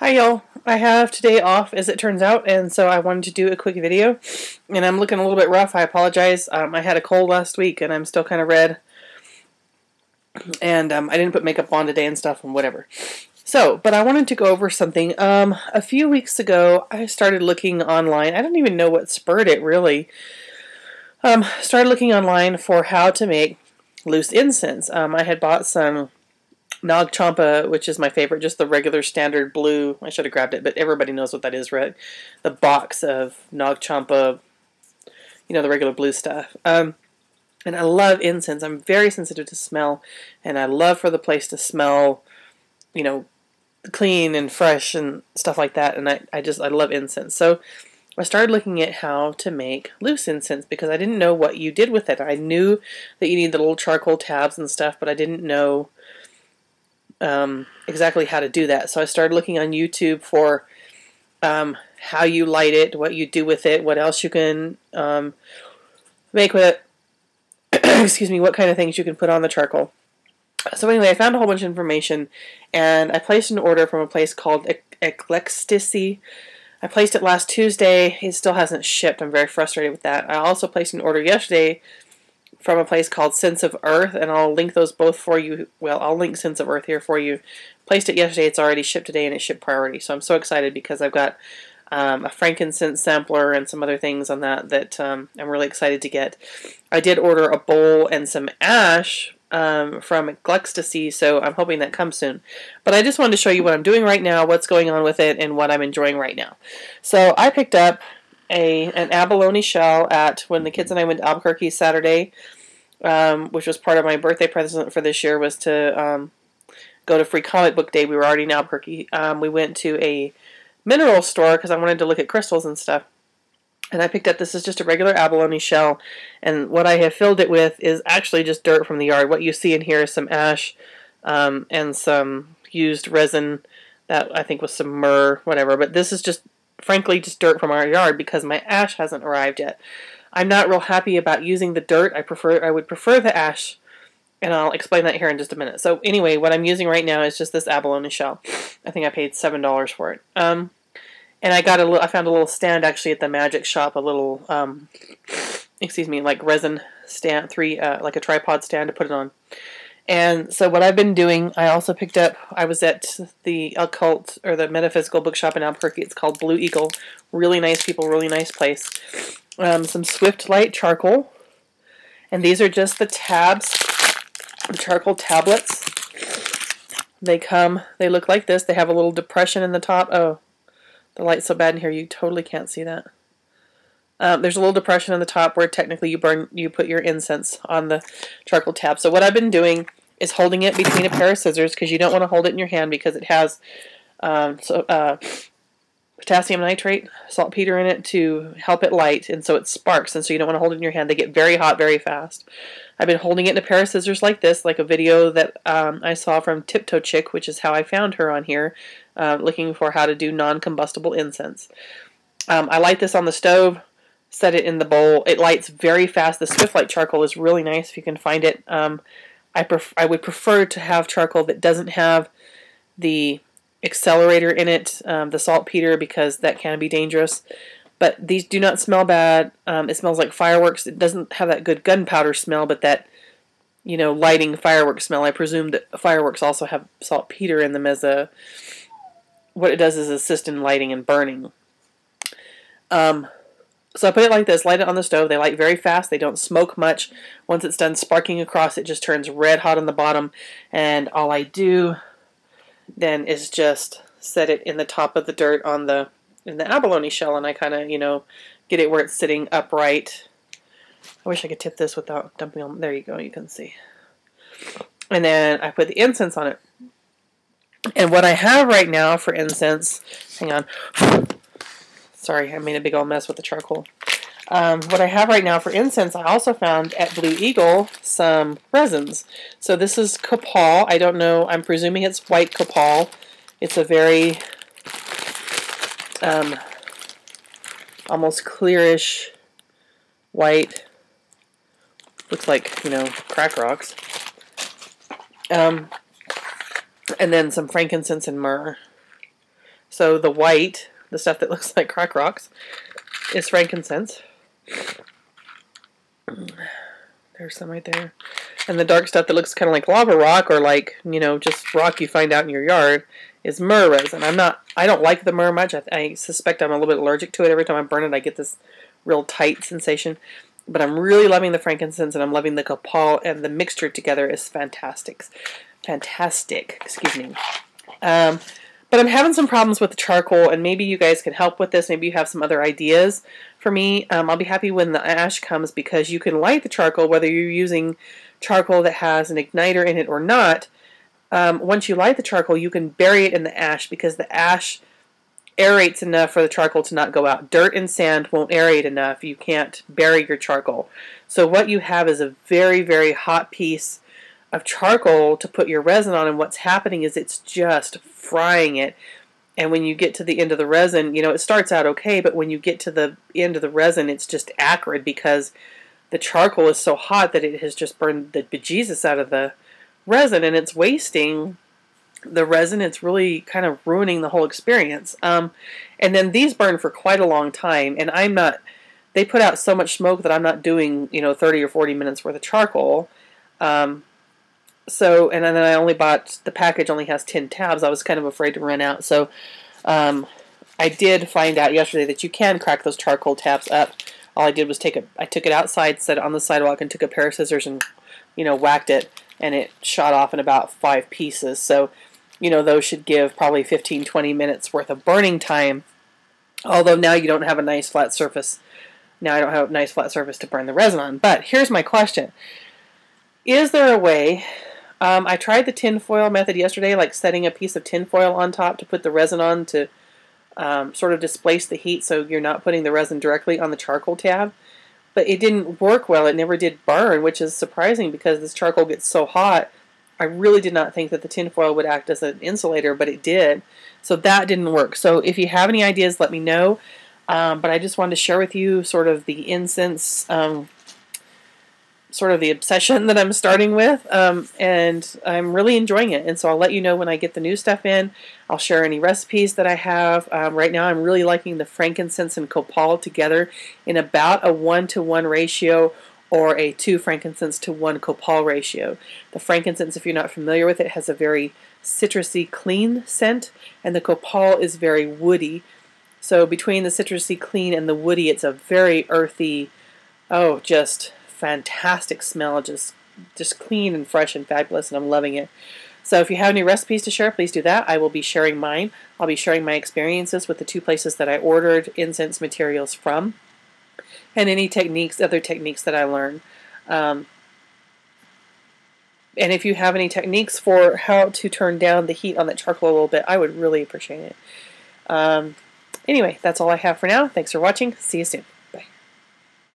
Hi y'all, I have today off as it turns out, and so I wanted to do a quick video, and I'm looking a little bit rough. I apologize. I had a cold last week and I'm still kind of red, and I didn't put makeup on today and stuff and whatever. So, but I wanted to go over something. A few weeks ago I started looking online. I don't even know what spurred it really. Started looking online for how to make loose incense. I had bought some non-combustible, which is my favorite, just the regular standard blue. I should have grabbed it, but everybody knows what that is, right? The box of non-combustible, you know, the regular blue stuff. And I love incense. I'm very sensitive to smell, and I love for the place to smell, you know, clean and fresh and stuff like that. And I love incense. So I started looking at how to make loose incense because I didn't know what you did with it. I knew that you need the little charcoal tabs and stuff, but I didn't know exactly how to do that. So I started looking on YouTube for how you light it, what you do with it, what else you can make with it, excuse me, what kind of things you can put on the charcoal. So anyway, I found a whole bunch of information, and I placed an order from a place called Ecstasy. I placed it last Tuesday. It still hasn't shipped. I'm very frustrated with that. I also placed an order yesterday from a place called Sense of Earth, and I'll link those both for you. Well, I'll link Sense of Earth here for you. Placed it yesterday. It's already shipped today, and it shipped priority. So I'm so excited because I've got a frankincense sampler and some other things on that I'm really excited to get. I did order a bowl and some ash from Ecstasy, so I'm hoping that comes soon. But I just wanted to show you what I'm doing right now, what's going on with it, and what I'm enjoying right now. So I picked up an abalone shell when the kids and I went to Albuquerque Saturday, which was part of my birthday present for this year, was to go to Free Comic Book Day. We were already in Albuquerque. We went to a mineral store because I wanted to look at crystals and stuff. And I picked up, this is just a regular abalone shell, and what I have filled it with is actually just dirt from the yard. What you see in here is some ash and some used resin that I think was some myrrh, whatever. But this is just, frankly, just dirt from our yard because my ash hasn't arrived yet. I'm not real happy about using the dirt. I would prefer the ash, and I'll explain that here in just a minute. So anyway, what I'm using right now is just this abalone shell. I think I paid $7 for it. And I found a little stand actually at the magic shop, a little, excuse me, like resin stand, like a tripod stand to put it on. And so what I've been doing, I also picked up, I was at the occult, or the metaphysical bookshop in Albuquerque. It's called Blue Eagle. Really nice people, really nice place. Some Swift Light charcoal. And these are just the tabs, the charcoal tablets. They look like this. They have a little depression in the top. Oh, the light's so bad in here you totally can't see that. There's a little depression on the top where technically you put your incense on the charcoal tab. So what I've been doing is holding it between a pair of scissors because you don't want to hold it in your hand because it has potassium nitrate, saltpeter in it to help it light, and so it sparks, and so you don't want to hold it in your hand. They get very hot very fast. I've been holding it in a pair of scissors like this, like a video that I saw from Tiptoe Chick, which is how I found her on here, looking for how to do non-combustible incense. I light this on the stove, set it in the bowl. It lights very fast. The Swift Light charcoal is really nice if you can find it. I would prefer to have charcoal that doesn't have the accelerator in it, the saltpeter, because that can be dangerous. But these do not smell bad. It smells like fireworks. It doesn't have that good gunpowder smell, but that, you know, lighting fireworks smell. I presume that fireworks also have saltpeter in them as what it does is assist in lighting and burning. So I put it like this, light it on the stove. They light very fast. They don't smoke much. Once it's done sparking across, it just turns red hot on the bottom. And all I do then is just set it in the top of the dirt in the abalone shell, and I kind of, you know, get it where it's sitting upright. I wish I could tip this without dumping on. There you go, you can see. And then I put the incense on it. And what I have right now for incense, hang on. Sorry, I made a big old mess with the charcoal. What I have right now for incense, I also found at Blue Eagle some resins. So this is copal. I don't know. I'm presuming it's white copal. It's a very almost clearish white. Looks like, you know, crack rocks. And then some frankincense and myrrh. So the white, the stuff that looks like crack rocks, is frankincense. There's some right there. And the dark stuff that looks kind of like lava rock, or like, you know, just rock you find out in your yard, is myrrh resin. I don't like the myrrh much. I suspect I'm a little bit allergic to it. Every time I burn it, I get this real tight sensation. But I'm really loving the frankincense, and I'm loving the copal, and the mixture together is fantastic. Fantastic, excuse me. But I'm having some problems with the charcoal, and maybe you guys can help with this. Maybe you have some other ideas for me. I'll be happy when the ash comes, because you can light the charcoal, whether you're using charcoal that has an igniter in it or not. Once you light the charcoal, you can bury it in the ash, because the ash aerates enough for the charcoal to not go out. Dirt and sand won't aerate enough. You can't bury your charcoal. So what you have is a very, very hot piece of charcoal to put your resin on, and what's happening is it's just frying it. And when you get to the end of the resin, you know, it starts out okay, but when you get to the end of the resin, it's just acrid, because the charcoal is so hot that it has just burned the bejesus out of the resin, and it's wasting the resin. It's really kind of ruining the whole experience. And then these burn for quite a long time, and they put out so much smoke that I'm not doing, you know, 30 or 40 minutes worth of charcoal. So, and then I only bought, the package only has 10 tabs. I was kind of afraid to run out. So, I did find out yesterday that you can crack those charcoal tabs up. All I did was I took it outside, set it on the sidewalk, and took a pair of scissors and, you know, whacked it, and it shot off in about 5 pieces. So, you know, those should give probably 15-20 minutes worth of burning time. Although now you don't have a nice flat surface. Now I don't have a nice flat surface to burn the resin on. But here's my question. Is there a way, I tried the tinfoil method yesterday, like setting a piece of tinfoil on top to put the resin on to sort of displace the heat, so you're not putting the resin directly on the charcoal tab. But it didn't work well. It never did burn, which is surprising, because this charcoal gets so hot. I really did not think that the tinfoil would act as an insulator, but it did. So that didn't work. So if you have any ideas, let me know. But I just wanted to share with you sort of the incense, sort of the obsession that I'm starting with, and I'm really enjoying it. And so I'll let you know when I get the new stuff in. I'll share any recipes that I have. Right now I'm really liking the frankincense and copal together in about a 1-to-1 ratio, or a 2 frankincense to 1 copal ratio. The frankincense, if you're not familiar with it, has a very citrusy, clean scent, and the copal is very woody. So between the citrusy, clean, and the woody, it's a very earthy, oh, just fantastic smell, just clean and fresh and fabulous, and I'm loving it. So if you have any recipes to share, please do that. I will be sharing mine. I'll be sharing my experiences with the 2 places that I ordered incense materials from, and any techniques, other techniques that I learn. And if you have any techniques for how to turn down the heat on that charcoal a little bit, I would really appreciate it. Anyway, that's all I have for now. Thanks for watching. See you soon.